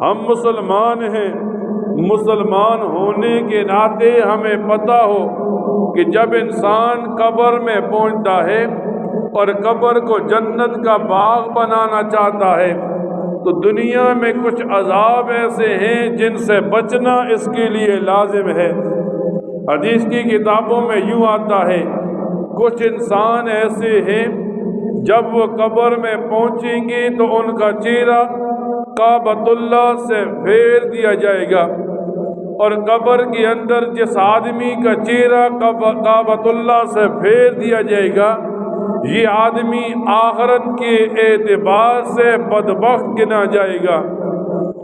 ہم مسلمان ہیں، مسلمان ہونے کے ناطے ہمیں پتہ ہو کہ جب انسان قبر میں پہنچتا ہے اور قبر کو جنت کا باغ بنانا چاہتا ہے تو دنیا میں کچھ عذاب ایسے ہیں جن سے بچنا اس کے لیے لازم ہے۔ حدیث کی کتابوں میں یوں آتا ہے، کچھ انسان ایسے ہیں جب وہ قبر میں پہنچیں گے تو ان کا چہرہ کعبۃ اللہ سے پھیر دیا جائے گا، اور قبر کے اندر جس آدمی کا چہرہ کعبۃ اللہ سے پھیر دیا جائے گا یہ آدمی آخرت کے اعتبار سے بدبخت گنا جائے گا،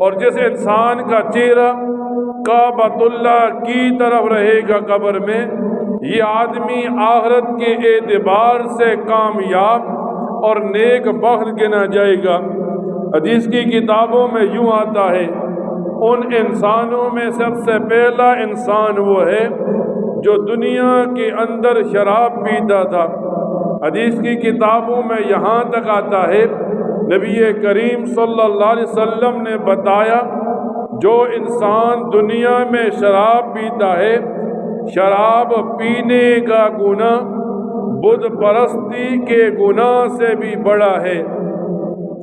اور جس انسان کا چہرہ کعبۃ اللہ کی طرف رہے گا قبر میں یہ آدمی آخرت کے اعتبار سے کامیاب اور نیک بخت گنا جائے گا۔ حدیث کی کتابوں میں یوں آتا ہے، ان انسانوں میں سب سے پہلا انسان وہ ہے جو دنیا کے اندر شراب پیتا تھا۔ حدیث کی کتابوں میں یہاں تک آتا ہے، نبی کریم صلی اللہ علیہ وسلم نے بتایا جو انسان دنیا میں شراب پیتا ہے شراب پینے کا گناہ بت پرستی کے گناہ سے بھی بڑا ہے۔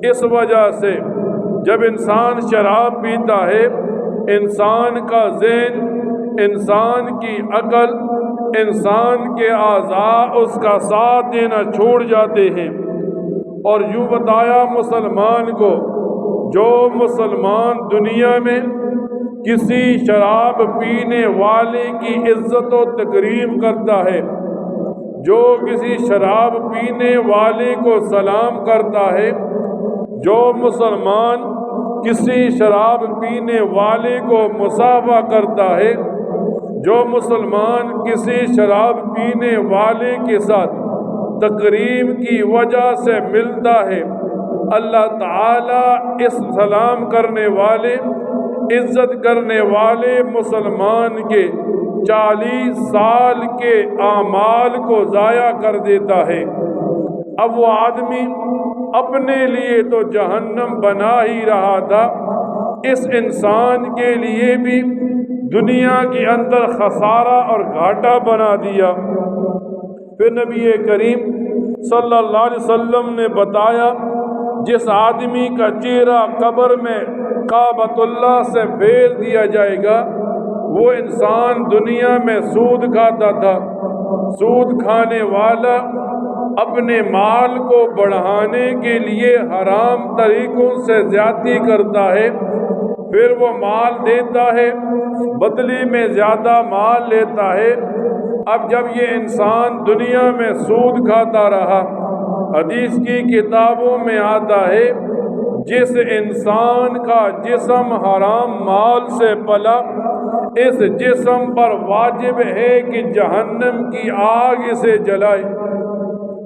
اس وجہ سے جب انسان شراب پیتا ہے انسان کا ذہن، انسان کی عقل، انسان کے اعضاء اس کا ساتھ دینا چھوڑ جاتے ہیں، اور یوں بتایا مسلمان کو جو مسلمان دنیا میں کسی شراب پینے والے کی عزت و تکریم کرتا ہے، جو کسی شراب پینے والے کو سلام کرتا ہے، جو مسلمان کسی شراب پینے والے کو مصافحہ کرتا ہے، جو مسلمان کسی شراب پینے والے کے ساتھ تقریب کی وجہ سے ملتا ہے، اللہ تعالیٰ اس سلام کرنے والے، عزت کرنے والے مسلمان کے 40 سال کے اعمال کو ضائع کر دیتا ہے۔ اب وہ آدمی اپنے لیے تو جہنم بنا ہی رہا تھا، اس انسان کے لیے بھی دنیا کے اندر خسارہ اور گھاٹا بنا دیا۔ پھر نبی کریم صلی اللہ علیہ وسلم نے بتایا جس آدمی کا چہرہ قبر میں کعبۃ اللہ سے پھیر دیا جائے گا وہ انسان دنیا میں سود کھاتا تھا، سود کھانے والا اپنے مال کو بڑھانے کے لیے حرام طریقوں سے زیادتی کرتا ہے، پھر وہ مال دیتا ہے بدلے میں زیادہ مال لیتا ہے۔ اب جب یہ انسان دنیا میں سود کھاتا رہا حدیث کی کتابوں میں آتا ہے جس انسان کا جسم حرام مال سے پلا اس جسم پر واجب ہے کہ جہنم کی آگ اسے جلائے۔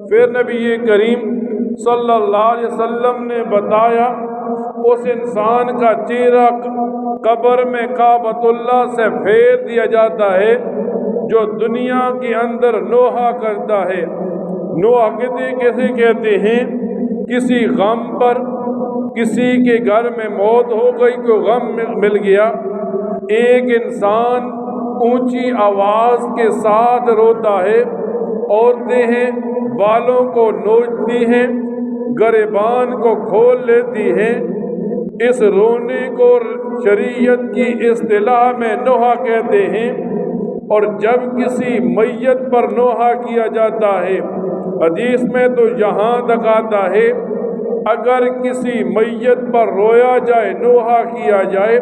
پھر نبی کریم صلی اللہ علیہ وسلم نے بتایا اس انسان کا چہرہ قبر میں کعبۃ اللہ سے پھیر دیا جاتا ہے جو دنیا کے اندر نوحہ کرتا ہے۔ نوحہ کیسے کہتے ہیں؟ کسی غم پر، کسی کے گھر میں موت ہو گئی، کوئی غم مل گیا، ایک انسان اونچی آواز کے ساتھ روتا ہے، عورتیں ہیں بالوں کو نوچتی ہیں، گریبان کو کھول لیتی ہیں، اس رونے کو شریعت کی اصطلاح میں نوحہ کہتے ہیں۔ اور جب کسی میت پر نوحہ کیا جاتا ہے حدیث میں تو یہاں تک آتا ہے اگر کسی میت پر رویا جائے، نوحہ کیا جائے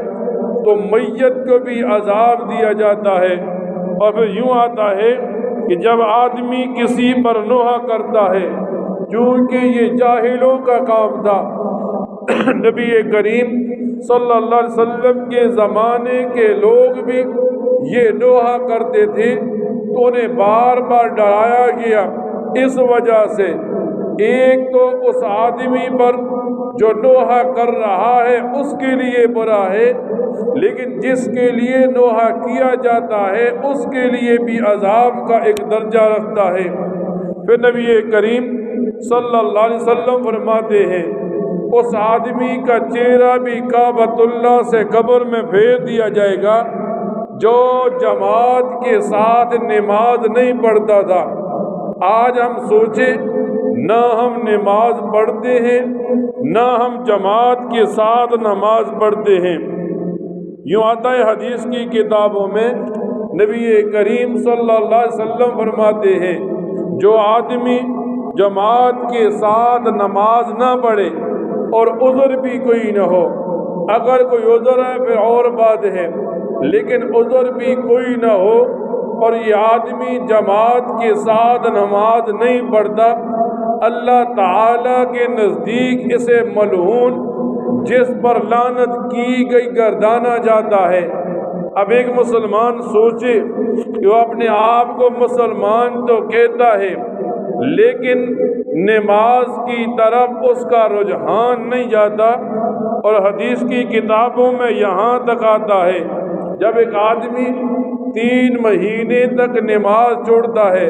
تو میت کو بھی عذاب دیا جاتا ہے۔ اور پھر یوں آتا ہے کہ جب آدمی کسی پر نوحہ کرتا ہے چونکہ یہ جاہلوں کا کام تھا، نبی کریم صلی اللہ علیہ وسلم کے زمانے کے لوگ بھی یہ نوحہ کرتے تھے تو انہیں بار بار ڈرایا گیا۔ اس وجہ سے ایک تو اس آدمی پر جو نوحہ کر رہا ہے اس کے لیے برا ہے، لیکن جس کے لیے نوحہ کیا جاتا ہے اس کے لیے بھی عذاب کا ایک درجہ رکھتا ہے۔ پھر نبی کریم صلی اللہ علیہ وسلم فرماتے ہیں اس آدمی کا چہرہ بھی کعبۃ اللہ سے قبر میں پھیر دیا جائے گا جو جماعت کے ساتھ نماز نہیں پڑھتا تھا۔ آج ہم سوچیں، نہ ہم نماز پڑھتے ہیں، نہ ہم جماعت کے ساتھ نماز پڑھتے ہیں۔ یوں آتا ہے حدیث کی کتابوں میں، نبی کریم صلی اللہ علیہ وسلم فرماتے ہیں جو آدمی جماعت کے ساتھ نماز نہ پڑھے اور عذر بھی کوئی نہ ہو، اگر کوئی عذر ہے پھر اور بات ہے، لیکن عذر بھی کوئی نہ ہو اور یہ آدمی جماعت کے ساتھ نماز نہیں پڑھتا، اللہ تعالیٰ کے نزدیک اسے ملعون، جس پر لعنت کی گئی، گردانا جاتا ہے۔ اب ایک مسلمان سوچے کہ وہ اپنے آپ کو مسلمان تو کہتا ہے لیکن نماز کی طرف اس کا رجحان نہیں جاتا، اور حدیث کی کتابوں میں یہاں تک آتا ہے جب ایک آدمی 3 مہینے تک نماز چھوڑتا ہے،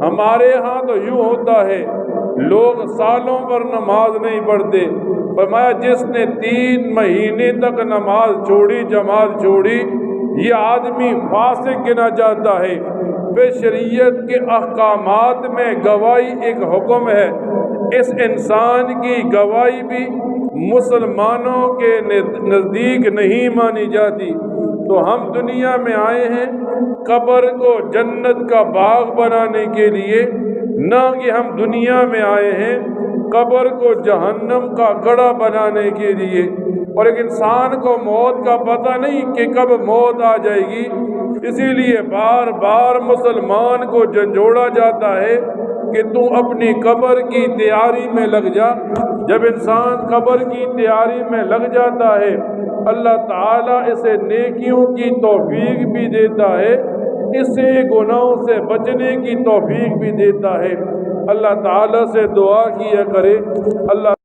ہمارے ہاں تو یوں ہوتا ہے لوگ سالوں پر نماز نہیں پڑھتے، فرمایا جس نے 3 مہینے تک نماز چھوڑی، جماعت چھوڑی، یہ آدمی فاسق گنا جاتا ہے۔ پھر شریعت کے احکامات میں گواہی ایک حکم ہے، اس انسان کی گواہی بھی مسلمانوں کے نزدیک نہیں مانی جاتی۔ تو ہم دنیا میں آئے ہیں قبر کو جنت کا باغ بنانے کے لیے، نہ کہ ہم دنیا میں آئے ہیں قبر کو جہنم کا گڑھا بنانے کے لیے۔ اور ایک انسان کو موت کا پتہ نہیں کہ کب موت آ جائے گی، اسی لیے بار بار مسلمان کو جھنجھوڑا جاتا ہے کہ تو اپنی قبر کی تیاری میں لگ جا۔ جب انسان قبر کی تیاری میں لگ جاتا ہے، اللہ تعالیٰ اسے نیکیوں کی توفیق بھی دیتا ہے، اسے گناہوں سے بچنے کی توفیق بھی دیتا ہے۔ اللہ تعالیٰ سے دعا کیا کرے، اللہ